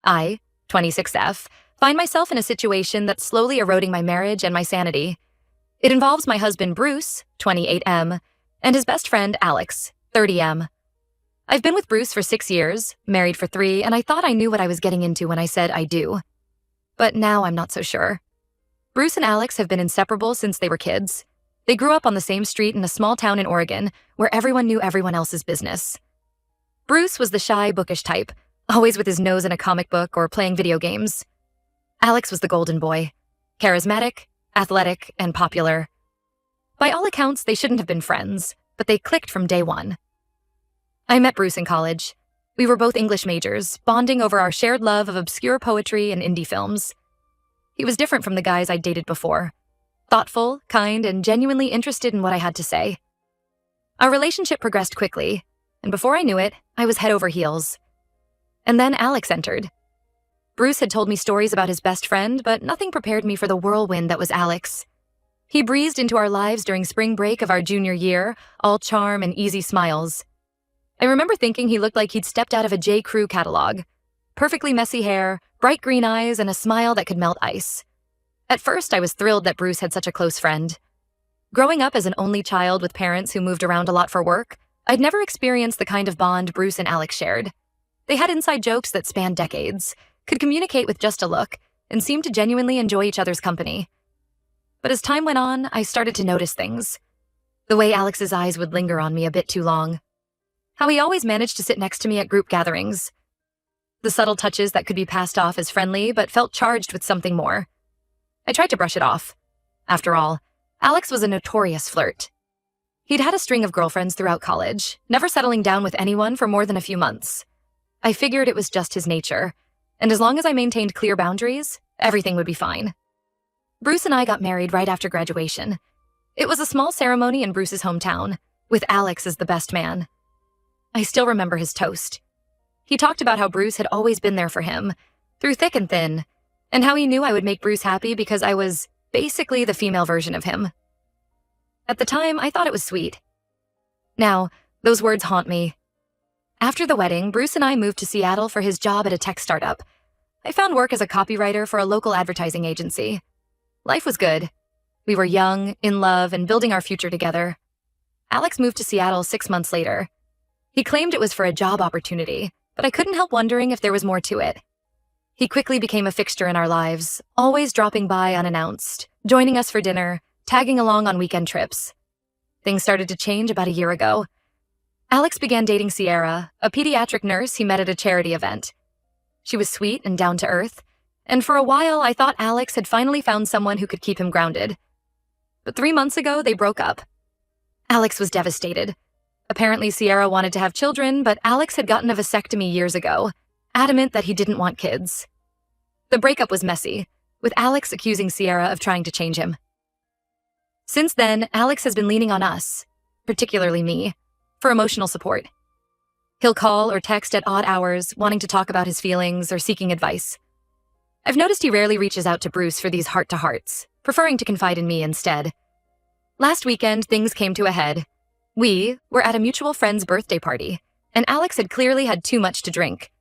I, 26F, find myself in a situation that's slowly eroding my marriage and my sanity. It involves my husband Bruce, 28M, and his best friend Alex, 30M. I've been with Bruce for 6 years, married for 3, and I thought I knew what I was getting into when I said I do. But now I'm not so sure. Bruce and Alex have been inseparable since they were kids. They grew up on the same street in a small town in Oregon, where everyone knew everyone else's business. Bruce was the shy, bookish type, always with his nose in a comic book or playing video games. Alex was the golden boy, charismatic, athletic, and popular. By all accounts, they shouldn't have been friends, but they clicked from day one. I met Bruce in college. We were both English majors, bonding over our shared love of obscure poetry and indie films. He was different from the guys I'd dated before. Thoughtful, kind, and genuinely interested in what I had to say. Our relationship progressed quickly, and before I knew it, I was head over heels. And then Alex entered. Bruce had told me stories about his best friend, but nothing prepared me for the whirlwind that was Alex. He breezed into our lives during spring break of our junior year, all charm and easy smiles. I remember thinking he looked like he'd stepped out of a J. Crew catalog. Perfectly messy hair, bright green eyes, and a smile that could melt ice. At first, I was thrilled that Bruce had such a close friend. Growing up as an only child with parents who moved around a lot for work, I'd never experienced the kind of bond Bruce and Alex shared. They had inside jokes that spanned decades, could communicate with just a look, and seemed to genuinely enjoy each other's company. But as time went on, I started to notice things. The way Alex's eyes would linger on me a bit too long. How he always managed to sit next to me at group gatherings. The subtle touches that could be passed off as friendly but felt charged with something more. I tried to brush it off. After all, Alex was a notorious flirt. He'd had a string of girlfriends throughout college, never settling down with anyone for more than a few months. I figured it was just his nature, and as long as I maintained clear boundaries, everything would be fine. Bruce and I got married right after graduation. It was a small ceremony in Bruce's hometown, with Alex as the best man. I still remember his toast. He talked about how Bruce had always been there for him, through thick and thin, and how he knew I would make Bruce happy because I was basically the female version of him. At the time, I thought it was sweet. Now, those words haunt me. After the wedding, Bruce and I moved to Seattle for his job at a tech startup. I found work as a copywriter for a local advertising agency. Life was good. We were young, in love, and building our future together. Alex moved to Seattle 6 months later. He claimed it was for a job opportunity, but I couldn't help wondering if there was more to it. He quickly became a fixture in our lives, always dropping by unannounced, joining us for dinner, tagging along on weekend trips. Things started to change about a year ago. Alex began dating Sierra, a pediatric nurse he met at a charity event. She was sweet and down to earth, and for a while I thought Alex had finally found someone who could keep him grounded. But 3 months ago, they broke up. Alex was devastated. Apparently, Sierra wanted to have children, but Alex had gotten a vasectomy years ago, adamant that he didn't want kids. The breakup was messy, with Alex accusing Sierra of trying to change him. Since then, Alex has been leaning on us, particularly me, for emotional support. He'll call or text at odd hours, wanting to talk about his feelings or seeking advice. I've noticed he rarely reaches out to Bruce for these heart-to-hearts, preferring to confide in me instead. Last weekend, things came to a head. We were at a mutual friend's birthday party, and Alex had clearly had too much to drink.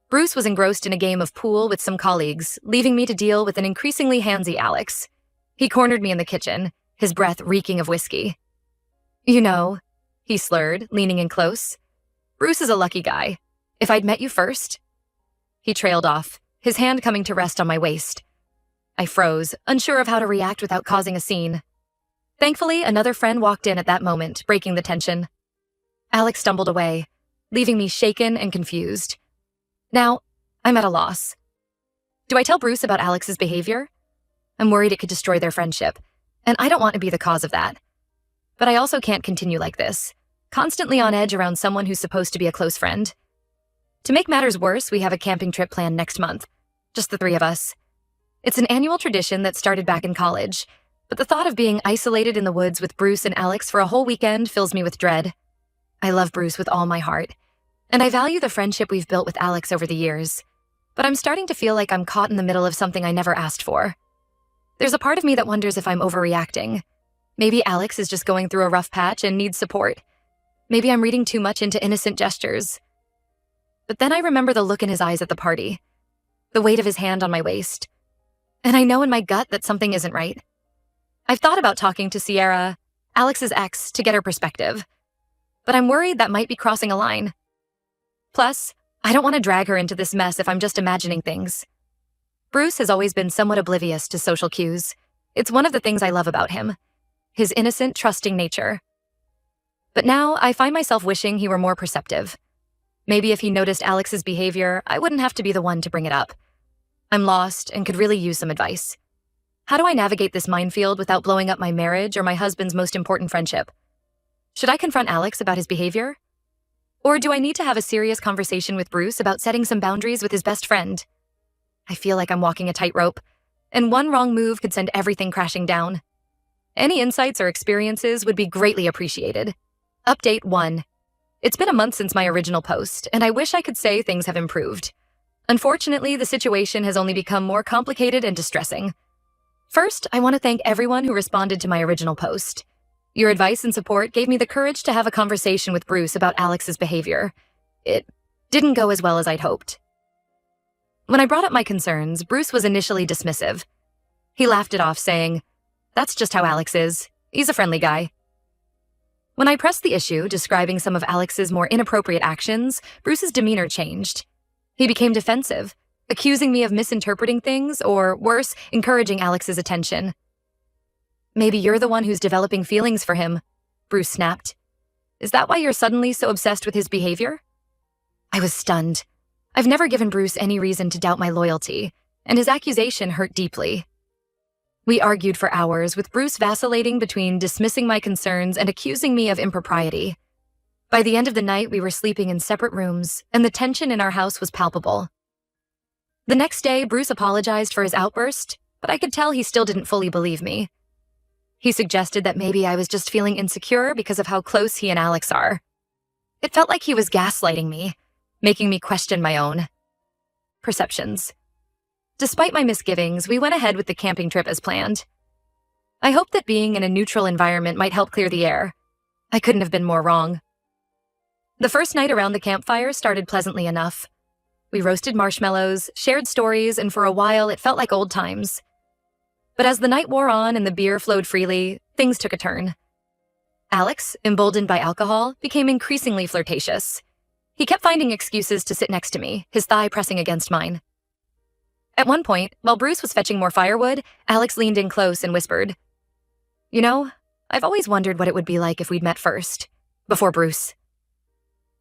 Bruce was engrossed in a game of pool with some colleagues, leaving me to deal with an increasingly handsy Alex. He cornered me in the kitchen, his breath reeking of whiskey. "You know," he slurred, leaning in close, "Bruce is a lucky guy. If I'd met you first." He trailed off, his hand coming to rest on my waist. I froze, unsure of how to react without causing a scene. Thankfully, another friend walked in at that moment, breaking the tension. Alex stumbled away, leaving me shaken and confused. Now, I'm at a loss. Do I tell Bruce about Alex's behavior? I'm worried it could destroy their friendship, and I don't want to be the cause of that. But I also can't continue like this, constantly on edge around someone who's supposed to be a close friend. To make matters worse, we have a camping trip planned next month, just the 3 of us. It's an annual tradition that started back in college, but the thought of being isolated in the woods with Bruce and Alex for a whole weekend fills me with dread. I love Bruce with all my heart, and I value the friendship we've built with Alex over the years, but I'm starting to feel like I'm caught in the middle of something I never asked for. There's a part of me that wonders if I'm overreacting. Maybe Alex is just going through a rough patch and needs support. Maybe I'm reading too much into innocent gestures. But then I remember the look in his eyes at the party. the weight of his hand on my waist. And I know in my gut that something isn't right. I've thought about talking to Sierra, Alex's ex, to get her perspective, but I'm worried that might be crossing a line. Plus, I don't want to drag her into this mess if I'm just imagining things. Bruce has always been somewhat oblivious to social cues. It's one of the things I love about him, his innocent, trusting nature. But now I find myself wishing he were more perceptive. Maybe if he noticed Alex's behavior, I wouldn't have to be the one to bring it up. I'm lost and could really use some advice. How do I navigate this minefield without blowing up my marriage or my husband's most important friendship? Should I confront Alex about his behavior? Or do I need to have a serious conversation with Bruce about setting some boundaries with his best friend? I feel like I'm walking a tightrope, and one wrong move could send everything crashing down. Any insights or experiences would be greatly appreciated. Update 1. It's been a month since my original post, and I wish I could say things have improved. Unfortunately, the situation has only become more complicated and distressing. First, I want to thank everyone who responded to my original post. Your advice and support gave me the courage to have a conversation with Bruce about Alex's behavior. It didn't go as well as I'd hoped. When I brought up my concerns, Bruce was initially dismissive. He laughed it off, saying, "That's just how Alex is. He's a friendly guy." When I pressed the issue, describing some of Alex's more inappropriate actions, Bruce's demeanor changed. He became defensive, accusing me of misinterpreting things, or worse, encouraging Alex's attention. "Maybe you're the one who's developing feelings for him," Bruce snapped. "Is that why you're suddenly so obsessed with his behavior?" I was stunned. I've never given Bruce any reason to doubt my loyalty, and his accusation hurt deeply. We argued for hours, with Bruce vacillating between dismissing my concerns and accusing me of impropriety. By the end of the night, we were sleeping in separate rooms, and the tension in our house was palpable. The next day, Bruce apologized for his outburst, but I could tell he still didn't fully believe me. He suggested that maybe I was just feeling insecure because of how close he and Alex are. It felt like he was gaslighting me, making me question my own perceptions. Despite my misgivings, we went ahead with the camping trip as planned. I hoped that being in a neutral environment might help clear the air. I couldn't have been more wrong. The first night around the campfire started pleasantly enough. We roasted marshmallows, shared stories, and for a while it felt like old times. But as the night wore on and the beer flowed freely, things took a turn. Alex, emboldened by alcohol, became increasingly flirtatious. He kept finding excuses to sit next to me, his thigh pressing against mine. At one point, while Bruce was fetching more firewood, Alex leaned in close and whispered, "You know, I've always wondered what it would be like if we'd met first, before Bruce."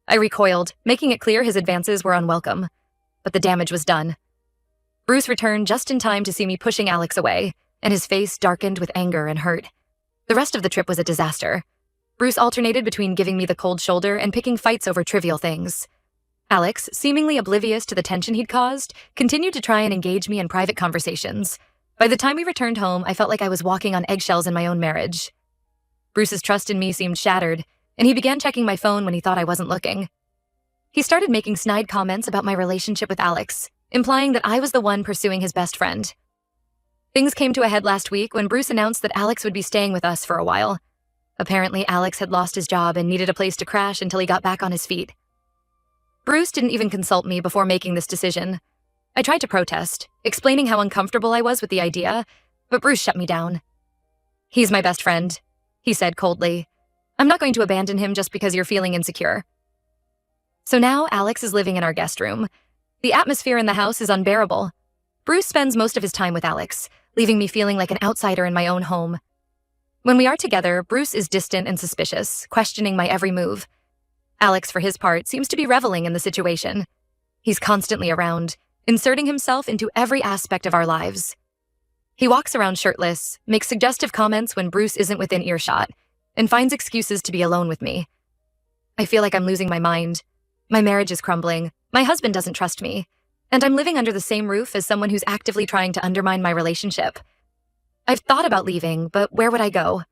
I recoiled, making it clear his advances were unwelcome, but the damage was done. Bruce returned just in time to see me pushing Alex away, and his face darkened with anger and hurt. The rest of the trip was a disaster. Bruce alternated between giving me the cold shoulder and picking fights over trivial things. Alex, seemingly oblivious to the tension he'd caused, continued to try and engage me in private conversations. By the time we returned home, I felt like I was walking on eggshells in my own marriage. Bruce's trust in me seemed shattered, and he began checking my phone when he thought I wasn't looking. He started making snide comments about my relationship with Alex, implying that I was the one pursuing his best friend. Things came to a head last week when Bruce announced that Alex would be staying with us for a while. Apparently, Alex had lost his job and needed a place to crash until he got back on his feet. Bruce didn't even consult me before making this decision. I tried to protest, explaining how uncomfortable I was with the idea, but Bruce shut me down. "He's my best friend," he said coldly. "I'm not going to abandon him just because you're feeling insecure." So now Alex is living in our guest room. The atmosphere in the house is unbearable. Bruce spends most of his time with Alex, leaving me feeling like an outsider in my own home. When we are together, Bruce is distant and suspicious, questioning my every move. Alex, for his part, seems to be reveling in the situation. He's constantly around, inserting himself into every aspect of our lives. He walks around shirtless, makes suggestive comments when Bruce isn't within earshot, and finds excuses to be alone with me. I feel like I'm losing my mind. My marriage is crumbling, my husband doesn't trust me, and I'm living under the same roof as someone who's actively trying to undermine my relationship. I've thought about leaving, but where would I go?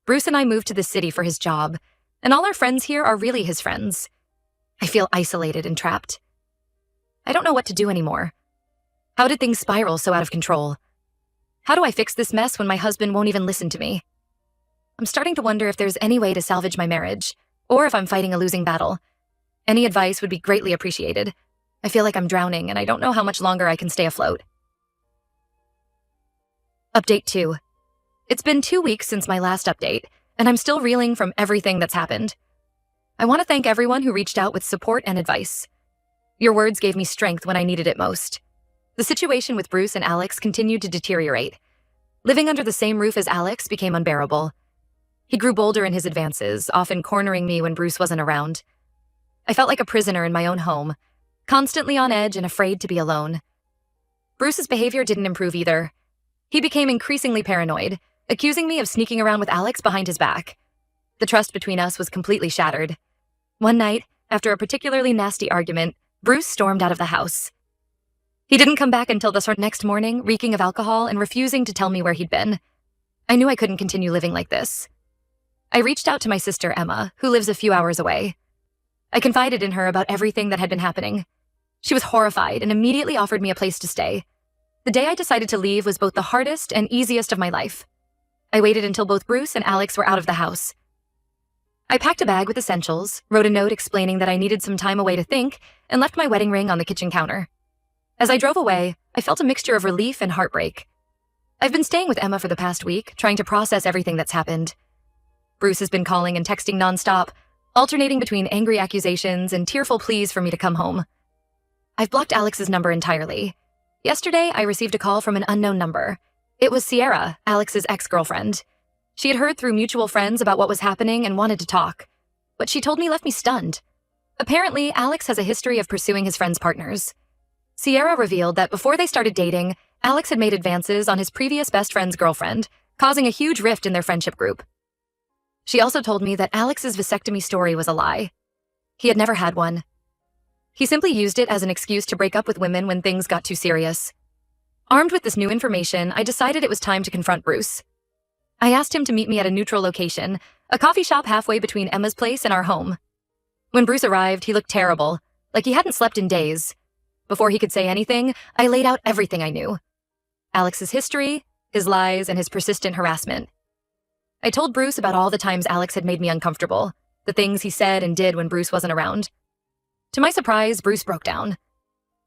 Bruce and I moved to the city for his job, and all our friends here are really his friends. I feel isolated and trapped. I don't know what to do anymore. How did things spiral so out of control? How do I fix this mess when my husband won't even listen to me? I'm starting to wonder if there's any way to salvage my marriage, or if I'm fighting a losing battle. Any advice would be greatly appreciated. I feel like I'm drowning and I don't know how much longer I can stay afloat. Update 2. It's been 2 weeks since my last update, and I'm still reeling from everything that's happened. I want to thank everyone who reached out with support and advice. Your words gave me strength when I needed it most. The situation with Bruce and Alex continued to deteriorate. Living under the same roof as Alex became unbearable. He grew bolder in his advances, often cornering me when Bruce wasn't around. I felt like a prisoner in my own home, constantly on edge and afraid to be alone. Bruce's behavior didn't improve either. He became increasingly paranoid, accusing me of sneaking around with Alex behind his back. The trust between us was completely shattered. One night, after a particularly nasty argument, Bruce stormed out of the house. He didn't come back until the next morning, reeking of alcohol and refusing to tell me where he'd been. I knew I couldn't continue living like this. I reached out to my sister, Emma, who lives a few hours away. I confided in her about everything that had been happening. She was horrified and immediately offered me a place to stay. The day I decided to leave was both the hardest and easiest of my life. I waited until both Bruce and Alex were out of the house. I packed a bag with essentials, wrote a note explaining that I needed some time away to think, and left my wedding ring on the kitchen counter. As I drove away, I felt a mixture of relief and heartbreak. I've been staying with Emma for the past week, trying to process everything that's happened. Bruce has been calling and texting nonstop, alternating between angry accusations and tearful pleas for me to come home. I've blocked Alex's number entirely. Yesterday, I received a call from an unknown number. It was Sierra, Alex's ex-girlfriend. She had heard through mutual friends about what was happening and wanted to talk. What she told me left me stunned. Apparently, Alex has a history of pursuing his friends' partners. Sierra revealed that before they started dating, Alex had made advances on his previous best friend's girlfriend, causing a huge rift in their friendship group. She also told me that Alex's vasectomy story was a lie. He had never had one. He simply used it as an excuse to break up with women when things got too serious. Armed with this new information, I decided it was time to confront Bruce. I asked him to meet me at a neutral location, a coffee shop halfway between Emma's place and our home. When Bruce arrived, he looked terrible, like he hadn't slept in days. Before he could say anything, I laid out everything I knew. Alex's history, his lies, and his persistent harassment. I told Bruce about all the times Alex had made me uncomfortable, the things he said and did when Bruce wasn't around. To my surprise, Bruce broke down.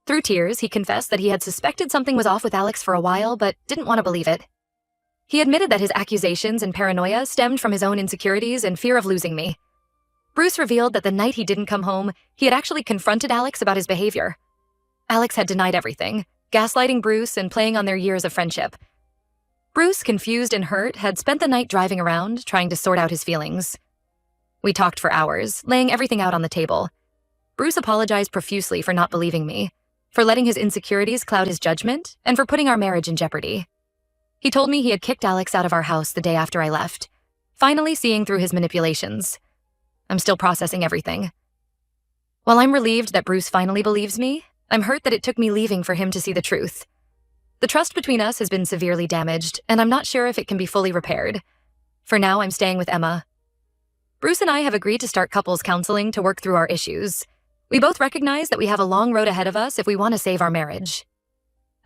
Through tears, he confessed that he had suspected something was off with Alex for a while, but didn't want to believe it. He admitted that his accusations and paranoia stemmed from his own insecurities and fear of losing me. Bruce revealed that the night he didn't come home, he had actually confronted Alex about his behavior. Alex had denied everything, gaslighting Bruce and playing on their years of friendship. Bruce, confused and hurt, had spent the night driving around, trying to sort out his feelings. We talked for hours, laying everything out on the table. Bruce apologized profusely for not believing me, for letting his insecurities cloud his judgment, and for putting our marriage in jeopardy. He told me he had kicked Alex out of our house the day after I left, finally seeing through his manipulations. I'm still processing everything. While I'm relieved that Bruce finally believes me, I'm hurt that it took me leaving for him to see the truth. The trust between us has been severely damaged, and I'm not sure if it can be fully repaired. For now, I'm staying with Emma. Bruce and I have agreed to start couples counseling to work through our issues. We both recognize that we have a long road ahead of us if we want to save our marriage.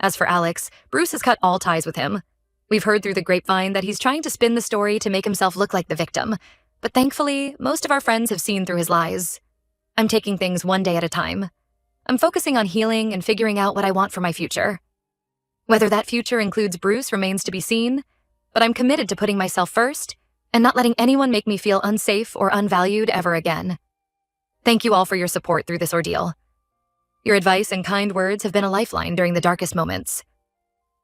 As for Alex, Bruce has cut all ties with him. We've heard through the grapevine that he's trying to spin the story to make himself look like the victim, but thankfully, most of our friends have seen through his lies. I'm taking things one day at a time. I'm focusing on healing and figuring out what I want for my future. Whether that future includes Bruce remains to be seen, but I'm committed to putting myself first and not letting anyone make me feel unsafe or unvalued ever again. Thank you all for your support through this ordeal. Your advice and kind words have been a lifeline during the darkest moments.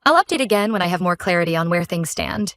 I'll update again when I have more clarity on where things stand.